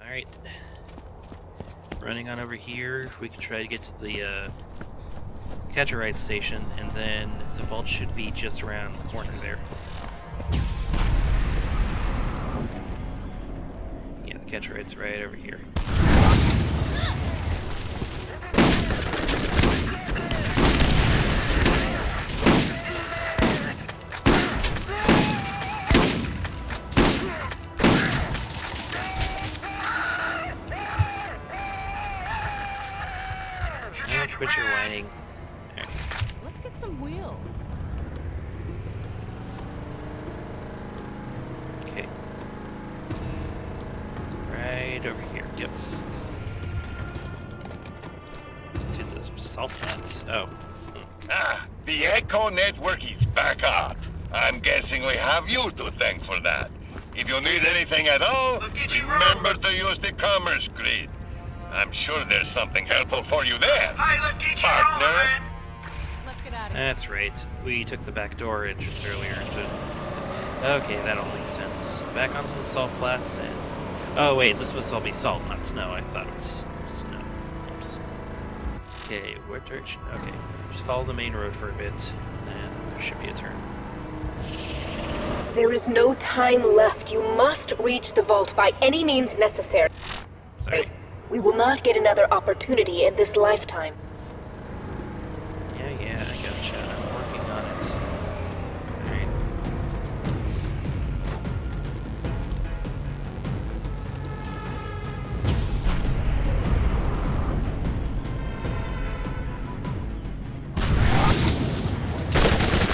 Alright. Running on over here. We can try to get to the catch-a-ride station, and then the vault should be just around the corner there. Yeah, the catch-a-ride's right over here. Quit your whining. Right. Let's get some wheels. Okay. Right over here. Yep. To those salt flats. Oh. Ah, the Echo network is back up. I'm guessing we have you to thank for that. If you need anything at all, remember to use the commerce grid. I'm sure there's something helpful for you there, partner. Let's get out of here. That's right. We took the back door entrance earlier, so... Okay, that all makes sense. Back onto the salt flats and... Oh, wait, this must all be salt, not snow. I thought it was snow. Oops. Okay, what direction? Okay. Just follow the main road for a bit, and there should be a turn. There is no time left. You must reach the vault by any means necessary. Sorry. We will not get another opportunity in this lifetime. Yeah, I gotcha. I'm working on it. Alright. Let's do this.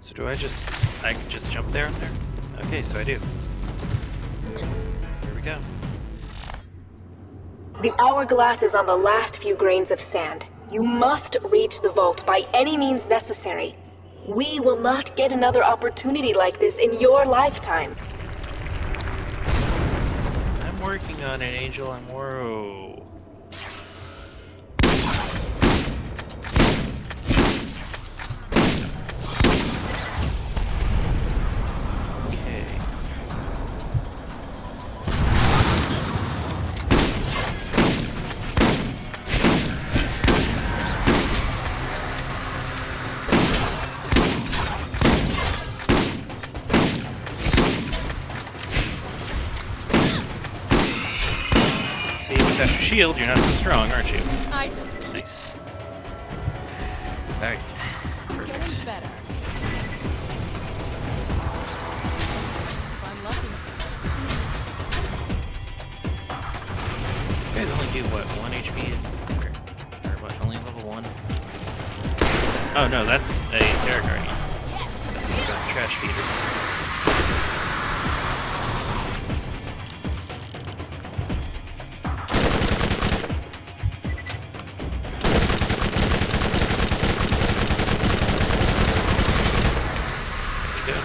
So do I can just jump there and there? Okay, so I do. Here we go. The hourglass is on the last few grains of sand. You must reach the vault by any means necessary. We will not get another opportunity like this in your lifetime. I'm working on it, Angel. Whoa. Okay. See, without your shield, you're not so strong, aren't you? I just Nice. Alright. getting Perfect. better. If I'm lucky. These guys only do, what, 1 HP? Or what, only level 1? Oh no, that's a Sarah Guardian. That's the trash feeders. Good.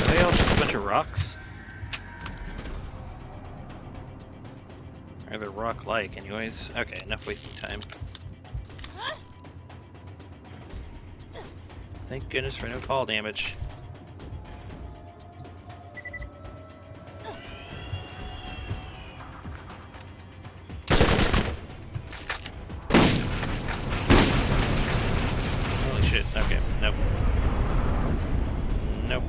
Are they all just a bunch of rocks? Or they're rock-like, anyways. Okay, enough wasting time. Thank goodness for no fall damage. Holy shit, okay, nope. Nope.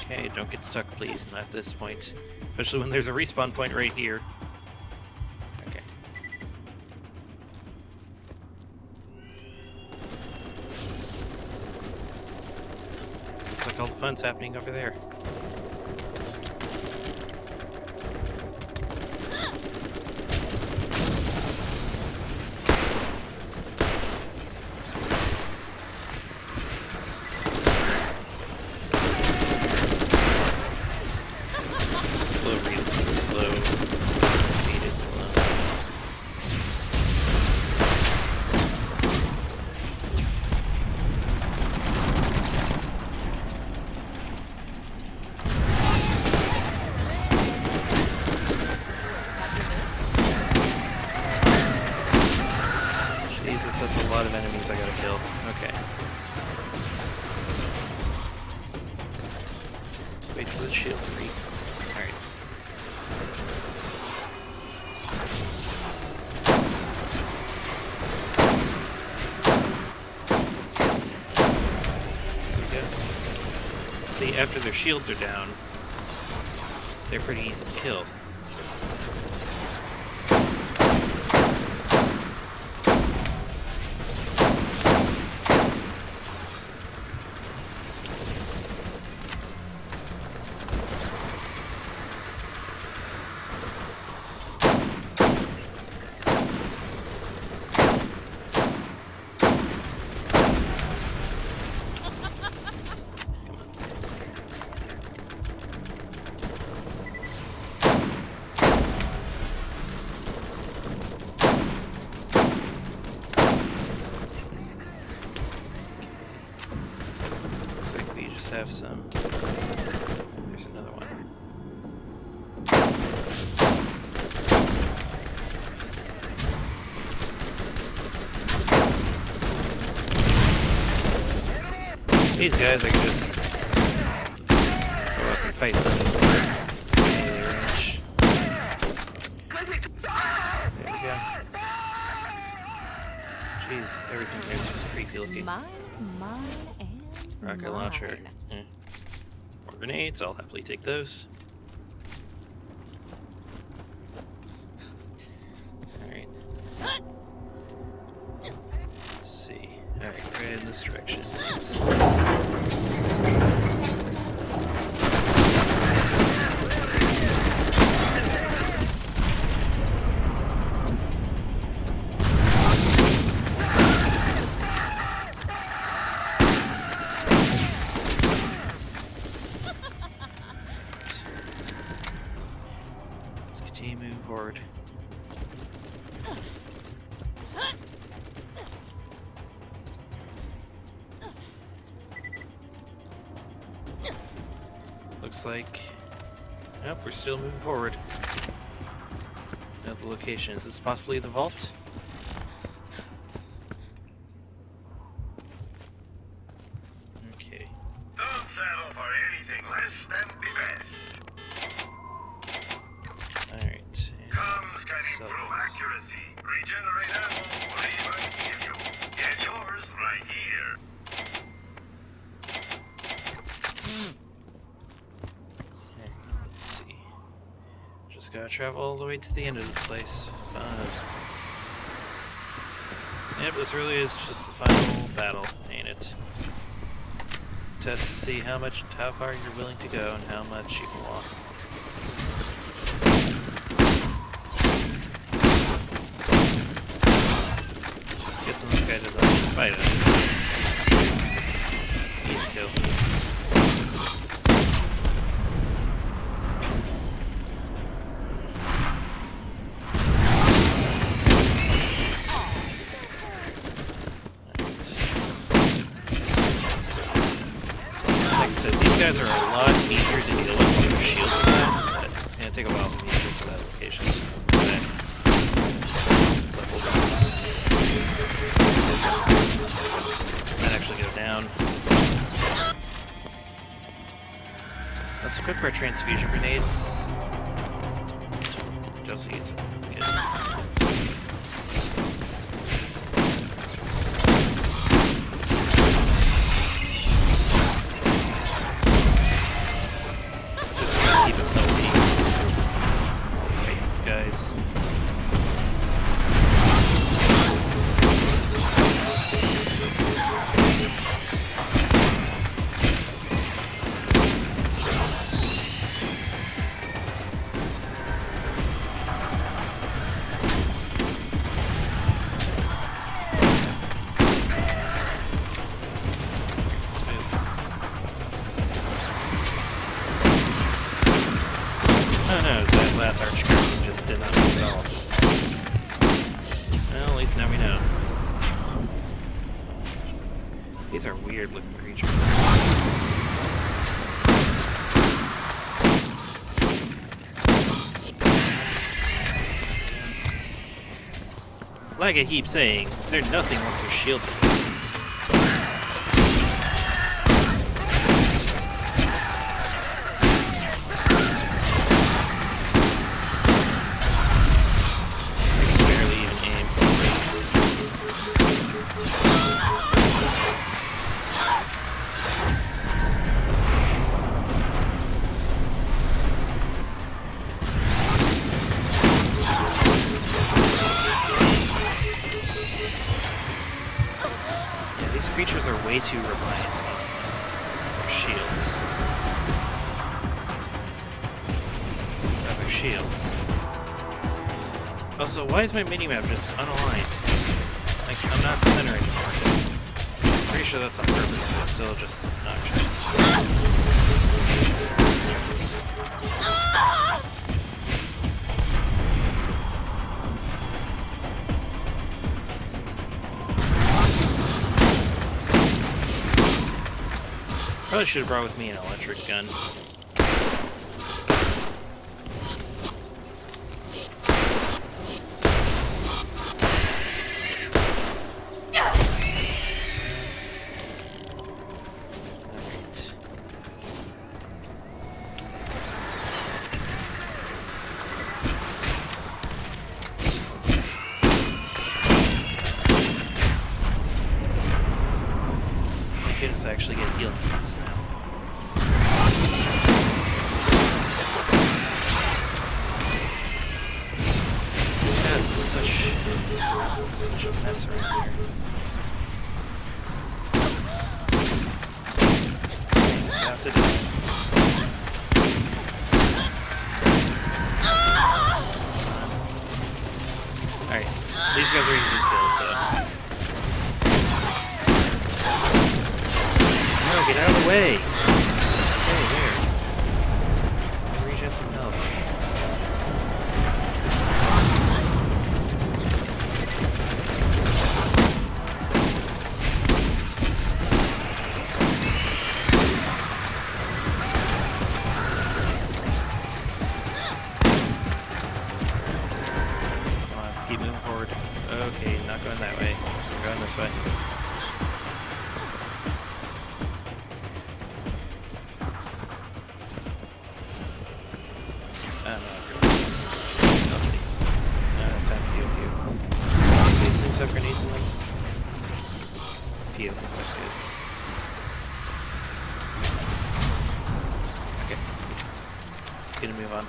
Okay, don't get stuck, please, not at this point. Especially when there's a respawn point right here. Okay. Looks like all the fun's happening over there. that's a lot of enemies I gotta kill. Okay. Wait for the shield to read. Alright. There we go. See, after their shields are down, they're pretty easy to kill. Have some. There's another one. These guys, I can just go up and fight them. Melee range. There we go. Jeez, everything here is just creepy looking. Mine, and Rocket mine. launcher. More grenades, I'll happily take those. Alright. Let's see. Alright, right in this direction, it seems. Move forward. Looks like... Nope, we're still moving forward. Now the location. Is this possibly the vault? Okay. Don't settle for anything less than the best. Alright. Comms can improve accuracy, regenerate ammo, or even heal you. Get yours right here. Okay, let's see. Just gotta travel all the way to the end of this place. Fun. Yep, this really is just the final battle, ain't it? Test to see how far you're willing to go and how much you can walk. Guessing this guy doesn't have to fight us. Easy kill. Like I said, these guys are a lot easier to deal with when their shields are down, but it's gonna take a while for me to get to that location. Okay. Might actually go down. Let's equip our transfusion grenades. Just use it. Okay. Just to keep us healthy while we fight these guys. Last archcraft just did not move at all. Well, at least now we know. These are weird looking creatures. Like I keep saying, they're nothing once their shields are down. Barely even aim. Yeah, these creatures are way too reliant on their shields. Their shields. Also, why is my minimap just unaligned? Like, I'm not the center anymore. Pretty sure that's on purpose, but it's still just obnoxious. Probably should have brought with me an electric gun. Alright. My goodness, I actually get healing from this now. God, this is such a mess around here. Got to do it. Alright, these guys are easy to kill, so. No, get out of the way! Okay, there. Can regen some health. Come on, let's keep moving forward. Okay, not going that way. We're going this way. Grenades. Lovely. Time to deal with you. These things have grenades in them? Few. That's good. Okay. Let's get a move on.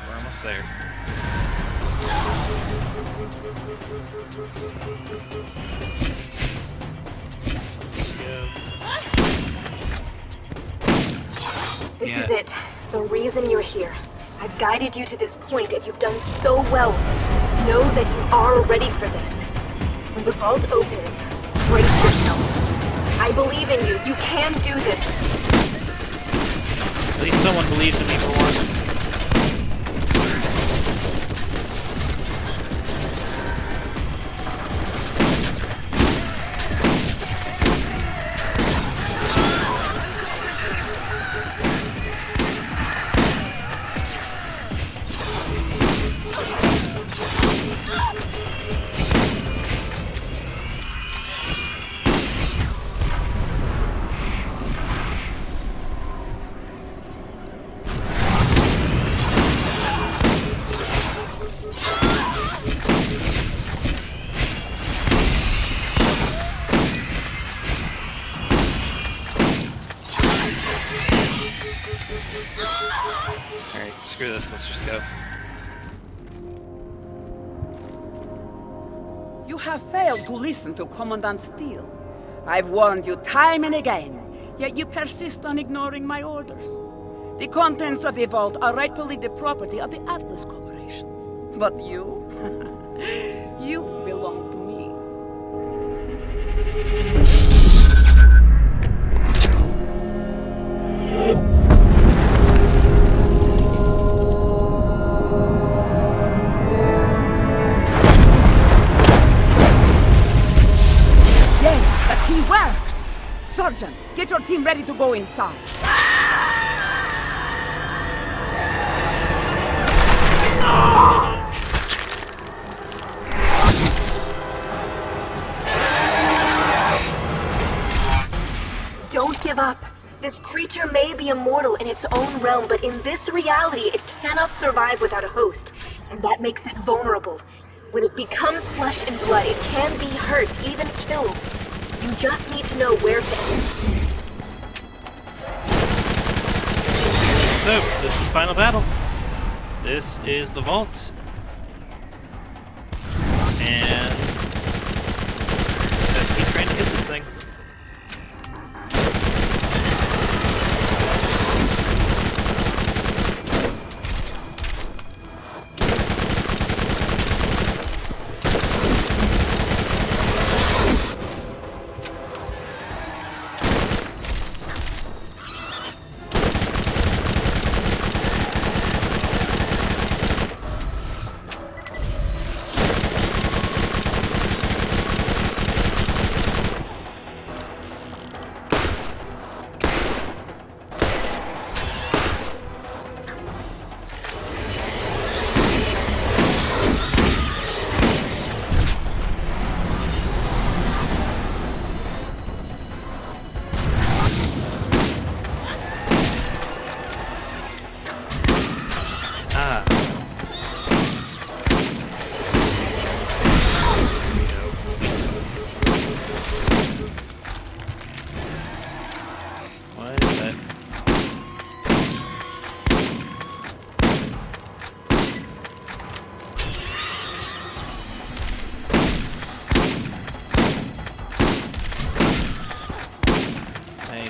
We're almost there. Let's go. This Yeah. is it. The reason you're here. I've guided you to this point, and you've done so well. Know that you are ready for this. When the vault opens, brace yourself. I believe in you. You can do this. At least someone believes in me for once. Alright, screw this, let's just go. You have failed to listen to Commandant Steele. I've warned you time and again, yet you persist on ignoring my orders. The contents of the vault are rightfully the property of the Atlas Corporation. But you, you belong to me. Sergeant, get your team ready to go inside. This creature may be immortal in its own realm, but in this reality, it cannot survive without a host, and that makes it vulnerable. When it becomes flesh and blood, it can be hurt, even killed. You just need to know where to end. So, this is final battle. This is the vault. And let's keep trying to hit this thing.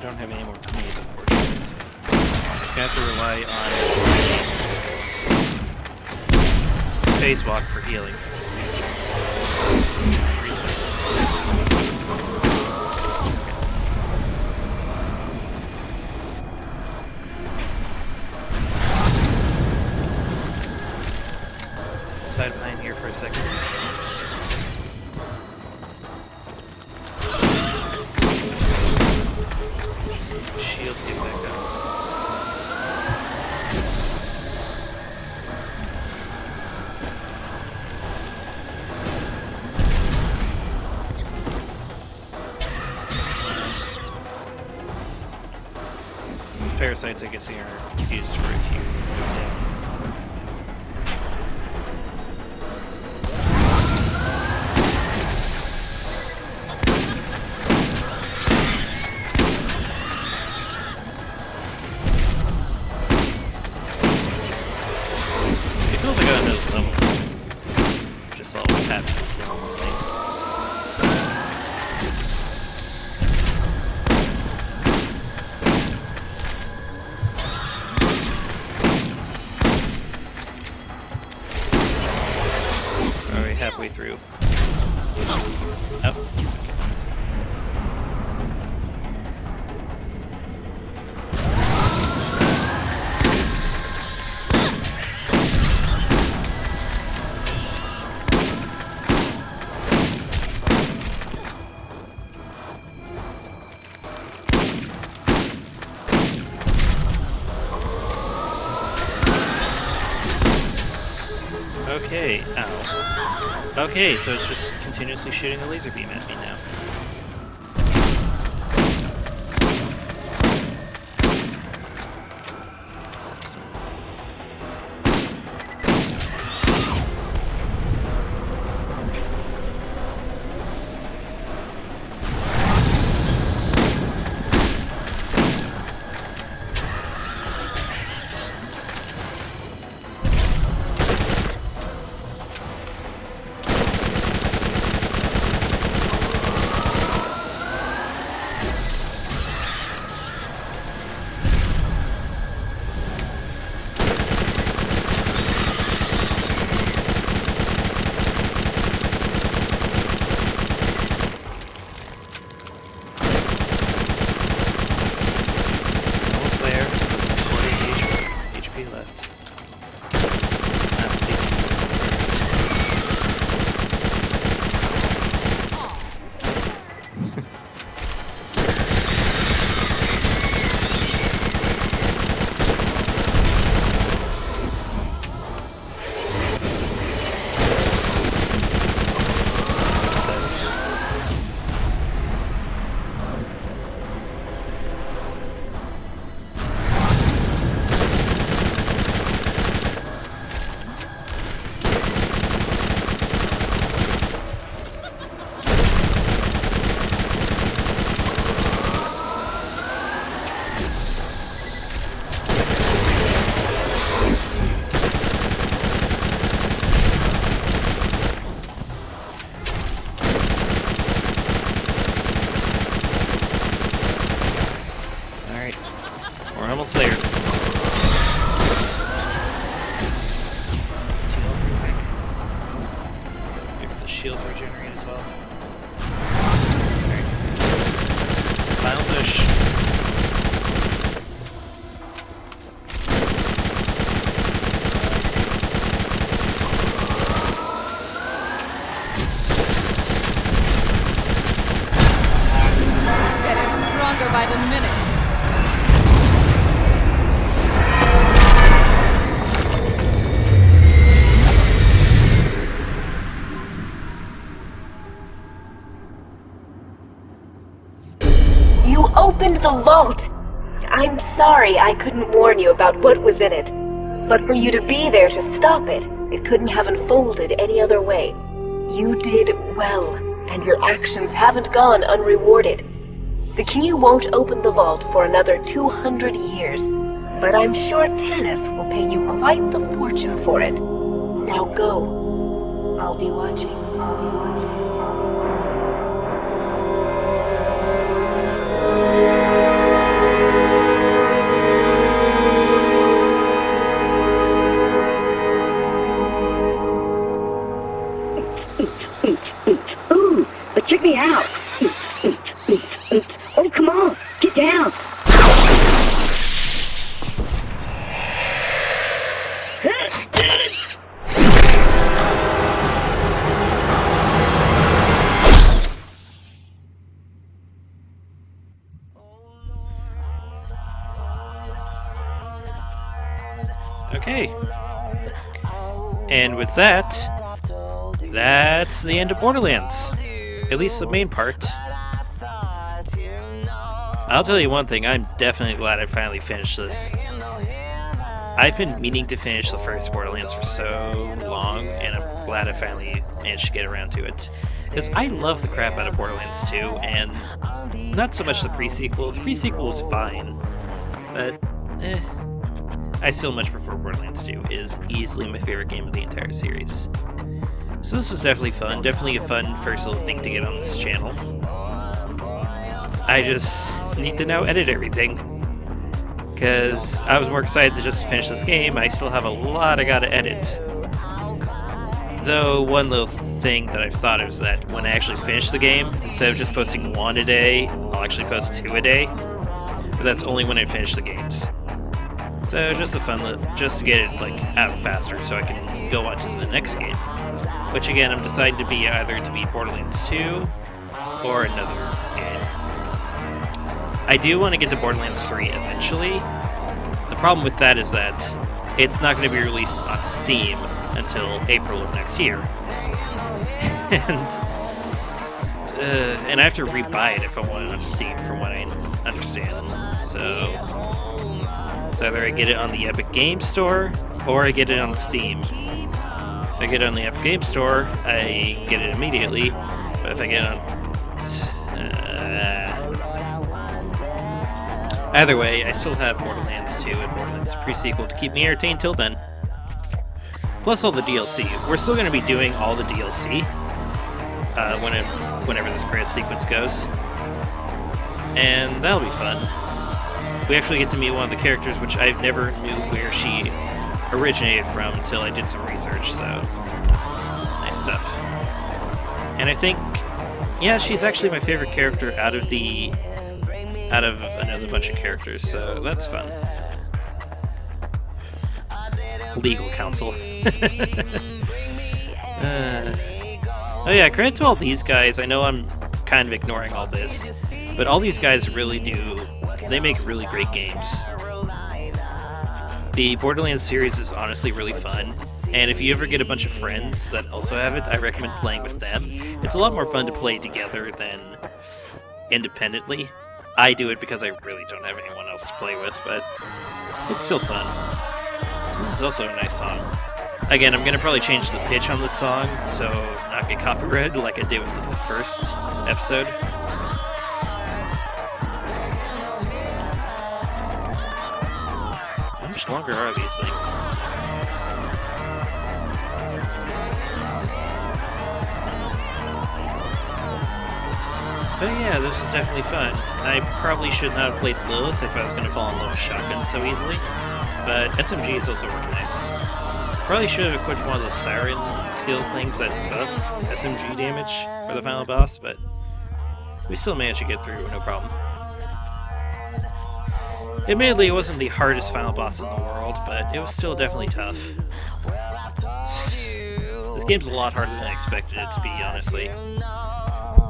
Don't have any more grenades, unfortunately. So I have to rely on phase walk for healing. Let's hide behind here for a second. Shield get back up. These parasites, I guess, are used for if you go down. Halfway through. Oh. Okay, ow. Okay, so it's just continuously shooting a laser beam at me now. shields regenerate as well. Okay. Final push. Getting stronger by the minute. You opened the vault! I'm sorry I couldn't warn you about what was in it. But for you to be there to stop it, it couldn't have unfolded any other way. You did well, and your actions haven't gone unrewarded. The key won't open the vault for another 200 years, but I'm sure Tanis will pay you quite the fortune for it. Now go. I'll be watching. Ooh, but check me out. Oh, come on, get down. Okay. And with that, that's the end of Borderlands. At least the main part. I'll tell you one thing, I'm definitely glad I finally finished this. I've been meaning to finish the first Borderlands for so long, and I'm glad I finally managed to get around to it. Because I love the crap out of Borderlands 2, and not so much the pre-sequel. The pre-sequel was fine, but I still much prefer Borderlands 2. It is easily my favorite game of the entire series. So this was definitely fun, definitely a fun first little thing to get on this channel. I just need to now edit everything, because I was more excited to just finish this game. I still have a lot I gotta edit. Though one little thing that I've thought of is that when I actually finish the game, instead of just posting 1 a day, I'll actually post 2 a day. But that's only when I finish the games. So just a fun, just to get it like out faster, so I can go on to the next game. Which again, I'm deciding to be either to be Borderlands 2 or another game. I do want to get to Borderlands 3 eventually. The problem with that is that it's not going to be released on Steam until April of next year. And I have to rebuy it if I want it on Steam, from what I understand. So it's either I get it on the Epic Games Store or I get it on Steam. If I get it on the Epic Games Store, I get it immediately. But if I get it on... either way, I still have Borderlands 2 and Borderlands pre-sequel to keep me entertained till then. Plus all the DLC. We're still going to be doing all the DLC whenever this credit sequence goes. And that'll be fun. We actually get to meet one of the characters, which I never knew where she originated from until I did some research, so nice stuff. And I think, yeah, she's actually my favorite character out of another bunch of characters, so that's fun. Legal counsel. Oh yeah, credit to all these guys. I know I'm kind of ignoring all this, but all these guys really do, they make really great games. The Borderlands series is honestly really fun, and if you ever get a bunch of friends that also have it, I recommend playing with them. It's a lot more fun to play together than independently. I do it because I really don't have anyone else to play with, but it's still fun. This is also a nice song. Again, I'm going to probably change the pitch on this song, so not get copyrighted like I did with the first episode. How much longer are these things? But yeah, this was definitely fun. I probably should not have played Lilith if I was going to fall in love with shotguns so easily, but SMG is also working nice. Probably should have equipped one of those siren skills things that buff SMG damage for the final boss, but we still managed to get through, no problem. Admittedly, it wasn't the hardest final boss in the world, but it was still definitely tough. This game's a lot harder than I expected it to be, honestly.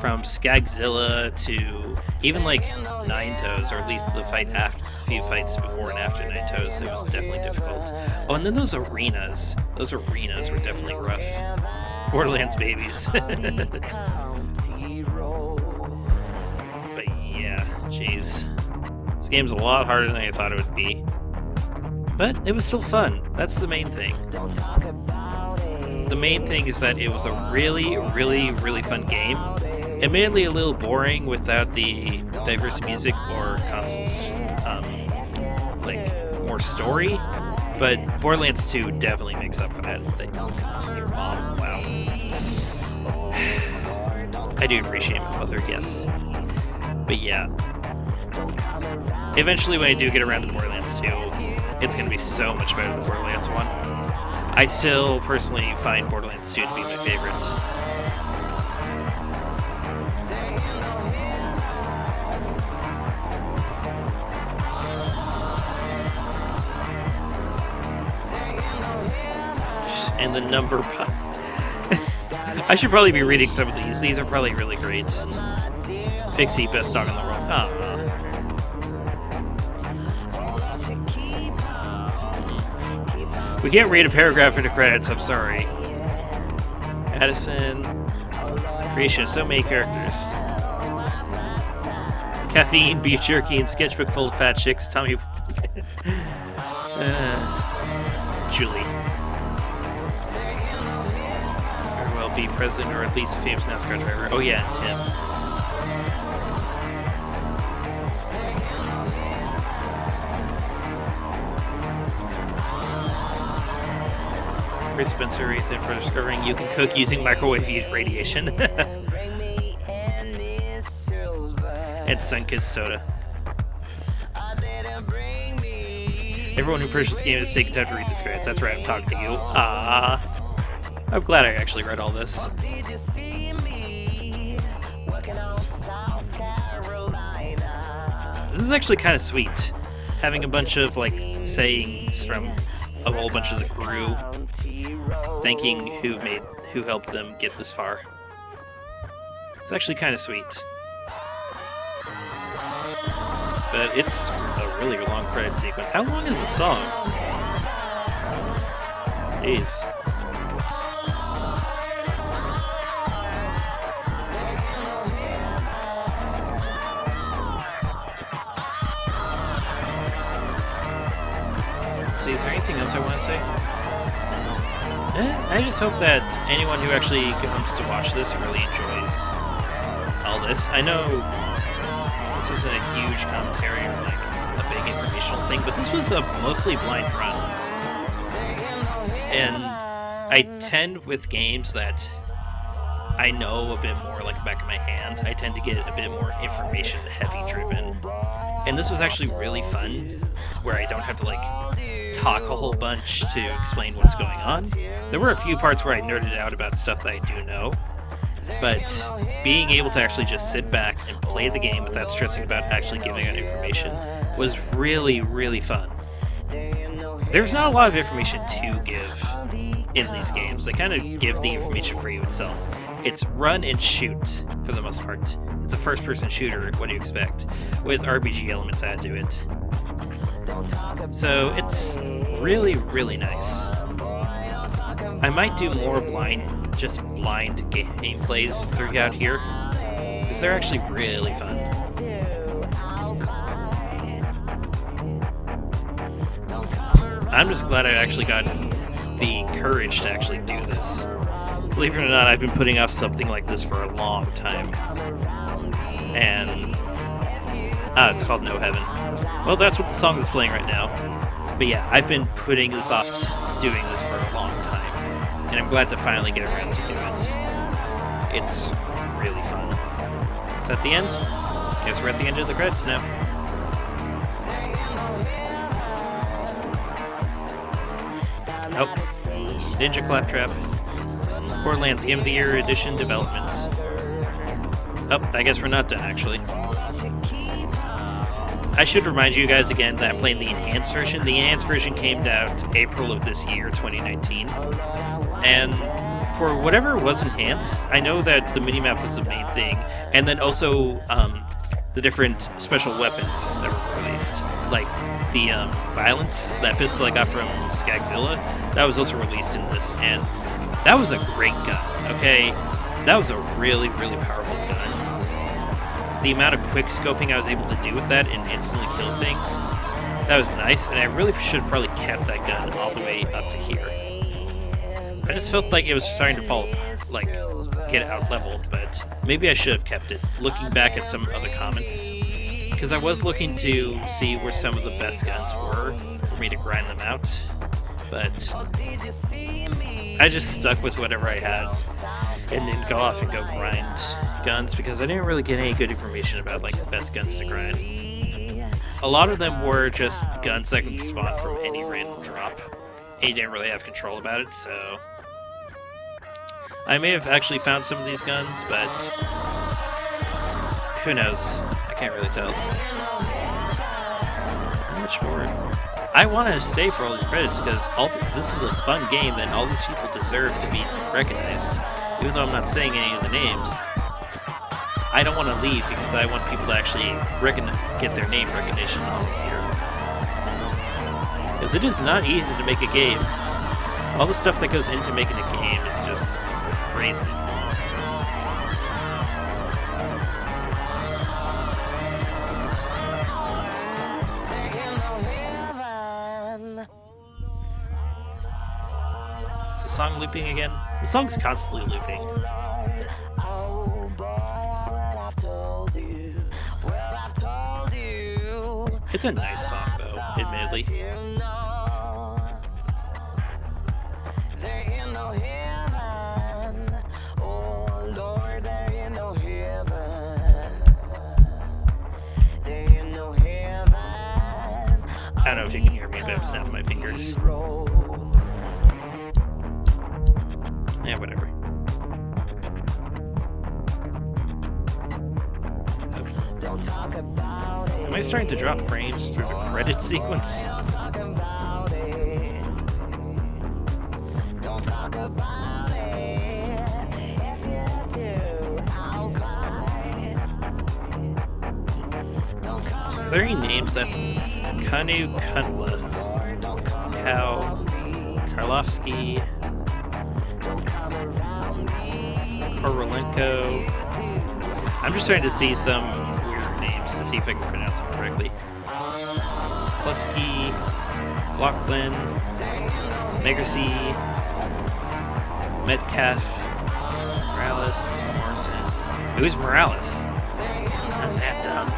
From Skagzilla to even like Nine Toes, or at least the few fights before and after Nine Toes, it was definitely difficult. Oh, and then those arenas. Those arenas were definitely rough. Borderlands babies. But yeah, jeez. This game's a lot harder than I thought it would be. But it was still fun. That's the main thing. The main thing is that it was a really, really, really fun game. Admittedly a little boring without the diverse music or constant, more story. But Borderlands 2 definitely makes up for that. Your mom, wow. I do appreciate my mother, yes. But yeah. Eventually when I do get around to Borderlands 2, it's going to be so much better than Borderlands 1. I still personally find Borderlands 2 to be my favorite. And the number... I should probably be reading some of these. These are probably really great. Pixie, best dog in the world. Aww. We can't read a paragraph into credits, I'm sorry. Addison. Creation of so many characters. Caffeine, beef jerky, and sketchbook full of fat chicks. Tommy. Julie. Very well be president or at least a famous NASCAR driver. Oh yeah, and Tim. Spencer, Ethan, for discovering you can cook using microwave radiation. And sun-kissed soda. Everyone who purchased this game has taken time to read this credits. That's right, I'm talking to you. I'm glad I actually read all this. This is actually kind of sweet. Having a bunch of, sayings from a whole bunch of the crew thanking who helped them get this far. It's actually kind of sweet. But it's a really long credit sequence. How long is the song? Jeez. Let's see, is there anything else I want to say? I just hope that anyone who actually comes to watch this really enjoys all this. I know this isn't a huge commentary or a big informational thing, but this was a mostly blind run. And I tend with games that I know a bit more like the back of my hand, I tend to get a bit more information heavy driven. And this was actually really fun, where I don't have to talk a whole bunch to explain what's going on. There were a few parts where I nerded out about stuff that I do know, but being able to actually just sit back and play the game without stressing about actually giving out information was really, really fun. There's not a lot of information to give in these games. They kind of give the information for you itself. It's run and shoot, for the most part. It's a first-person shooter, what do you expect, with RPG elements added to it. So it's really, really nice. I might do more blind gameplays throughout here, because they're actually really fun. I'm just glad I actually got the courage to actually do this. Believe it or not, I've been putting off something like this for a long time. And it's called No Heaven. Well, that's what the song is playing right now. But yeah, I've been putting this off doing this for a long time. And I'm glad to finally get around to do it. It's really fun. Is that the end? I guess we're at the end of the credits now. Oh, Ninja Claptrap. Borderlands Game of the Year Edition development. Oh, I guess we're not done, actually. I should remind you guys again that I'm playing the enhanced version. The enhanced version came out April of this year, 2019. And for whatever was enhanced, I know that the minimap was the main thing, and then also the different special weapons that were released, like the violence, that pistol I got from Skagzilla, that was also released in this, and that was a great gun, okay? That was a really, really powerful gun. The amount of quick scoping I was able to do with that and instantly kill things, that was nice, and I really should have probably kept that gun all the way up to here. I just felt like it was starting to fall apart, like get out leveled, but maybe I should have kept it, looking back at some other comments, because I was looking to see where some of the best guns were for me to grind them out, but I just stuck with whatever I had and didn't go off and go grind guns because I didn't really get any good information about like the best guns to grind. A lot of them were just guns that can spawn from any random drop, and you didn't really have control about it, so I may have actually found some of these guns, but who knows? I can't really tell. How much more? I want to stay for all these credits because this is a fun game and all these people deserve to be recognized, even though I'm not saying any of the names. I don't want to leave because I want people to actually get their name recognition on here. Because it is not easy to make a game. All the stuff that goes into making a game is just crazy. Is the song looping again? The song's constantly looping. It's a nice song, though, admittedly. I don't know if you can hear me, but I'm snapping my fingers. Yeah, whatever. Am I starting to drop frames through the credit sequence? Are there any names that Kanu Kundla, Cow, Karlovsky, Korolenko? I'm just trying to see some weird names to see if I can pronounce them correctly. Klusky, Glockland, Megacy, Metcalf, Morales, Morrison. Who's Morales? Not that dumb.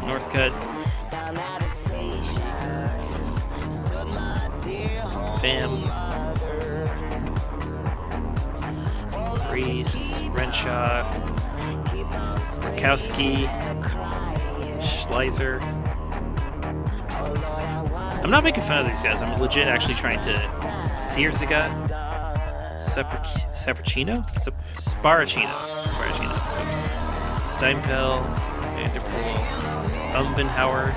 Northcutt, Bam, Reese, Renshaw, Rakowski, Schleiser. I'm not making fun of these guys. I'm legit actually trying to. Sierziga, Sparacino? Oops. Steinpel, Vanderpool, Umbenhauer.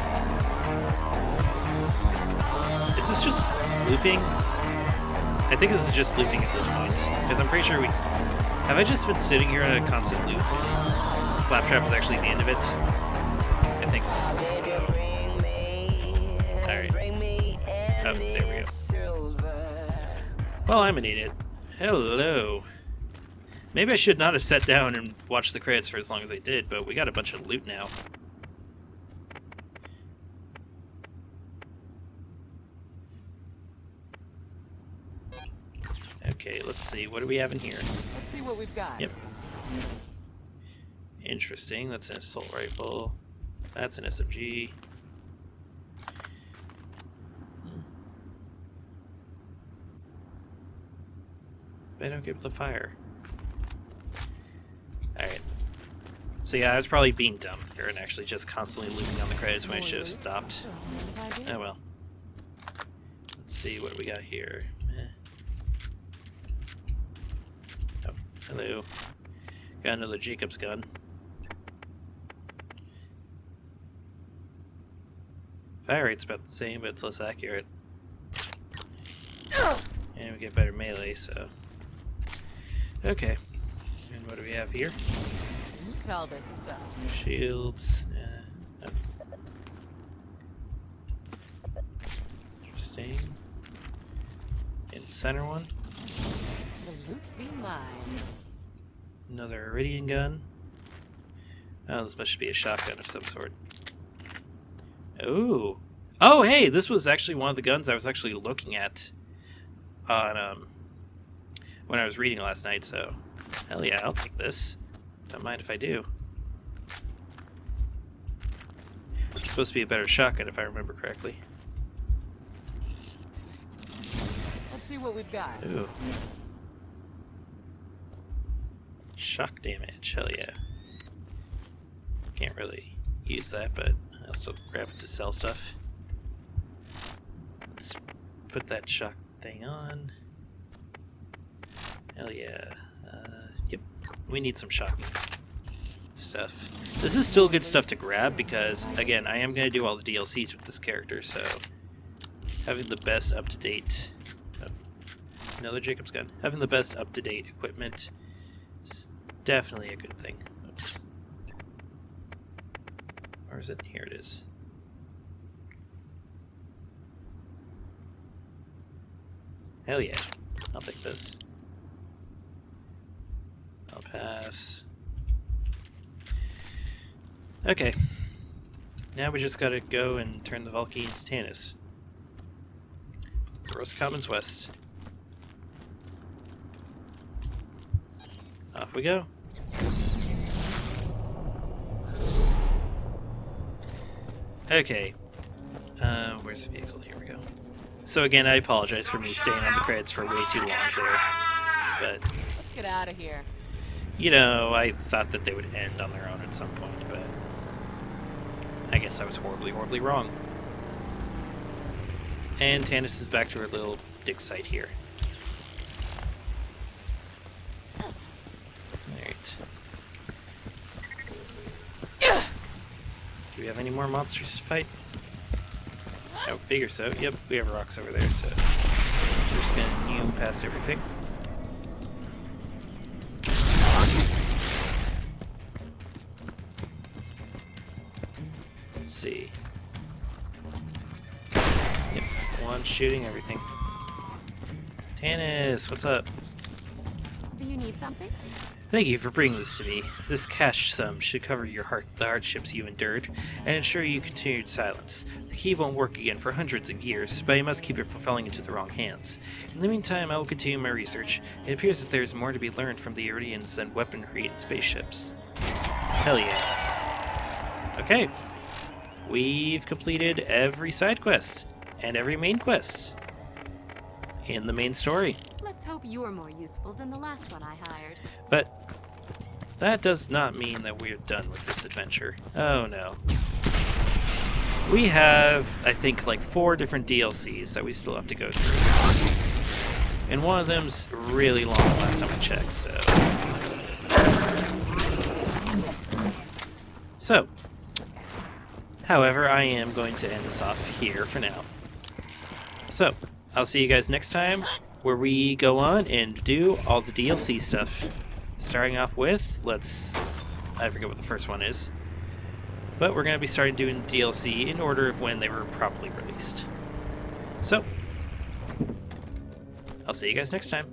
Is this just looping? I think this is just looping at this point, because I'm pretty sure we... Have I just been sitting here in a constant loop? Claptrap is actually the end of it? I think so. Alright. Oh, there we go. Well, I'm an idiot. Hello. Maybe I should not have sat down and watched the credits for as long as I did, but we got a bunch of loot now. Okay, let's see. What do we have in here? Let's see what we've got. Yep. Interesting. That's an assault rifle. That's an SMG. I don't get the fire. Alright. So yeah, I was probably being dumb there and actually just constantly looping on the credits when I should have stopped. Oh well. Let's see what we got here. Hello. Got another Jacob's gun. Fire rate's about the same, but it's less accurate. And we get better melee, so... Okay. And what do we have here? Look at all this stuff. Shields. Oh. Interesting. In the center one. The loot be mine. Another Iridian gun. Oh, this must be a shotgun of some sort. Ooh. Oh, hey, this was actually one of the guns I was actually looking at on when I was reading last night, so hell yeah, I'll take this. Don't mind if I do. It's supposed to be a better shotgun if I remember correctly. Let's see what we've got. Ooh. Shock damage, hell yeah. Can't really use that, but I'll still grab it to sell stuff. Let's put that shock thing on. Hell yeah. Yep. We need some shocking stuff. This is still good stuff to grab because, again, I am going to do all the DLCs with this character, so having the best up-to-date... Oh, another Jacob's gun. Having the best up-to-date equipment is definitely a good thing. Oops. Or is it? Here it is. Hell yeah. I'll take this. I'll pass. Okay. Now we just gotta go and turn the Valky into Tannis. Gross Commons West. Off we go. Okay. Where's the vehicle? Here we go. So again, I apologize for me staying on the credits for way too long there. But, Let's get out of here. you know, I thought that they would end on their own at some point, but I guess I was horribly, horribly wrong. And Tannis is back to her little dig site here. Alright. Do we have any more monsters to fight? I figure so. Yep, we have rocks over there, so we're just gonna zoom past everything. Let's see. Yep, one shooting everything. Tannis, what's up? Do you need something? Thank you for bringing this to me. This cash sum should cover the hardships you endured, and ensure you continued silence. The key won't work again for hundreds of years, but I must keep it from falling into the wrong hands. In the meantime, I will continue my research. It appears that there is more to be learned from the Iridians and weaponry and spaceships. Hell yeah. Okay. We've completed every side quest, and every main quest in the main story. Let's hope you're more useful than the last one I hired. But that does not mean that we're done with this adventure. Oh no. We have, I think, like 4 different DLCs that we still have to go through. And one of them's really long last time I checked, so. However, I am going to end this off here for now. So, I'll see you guys next time, where we go on and do all the DLC stuff. Starting off with, I forget what the first one is. But we're going to be starting doing DLC in order of when they were properly released. So, I'll see you guys next time.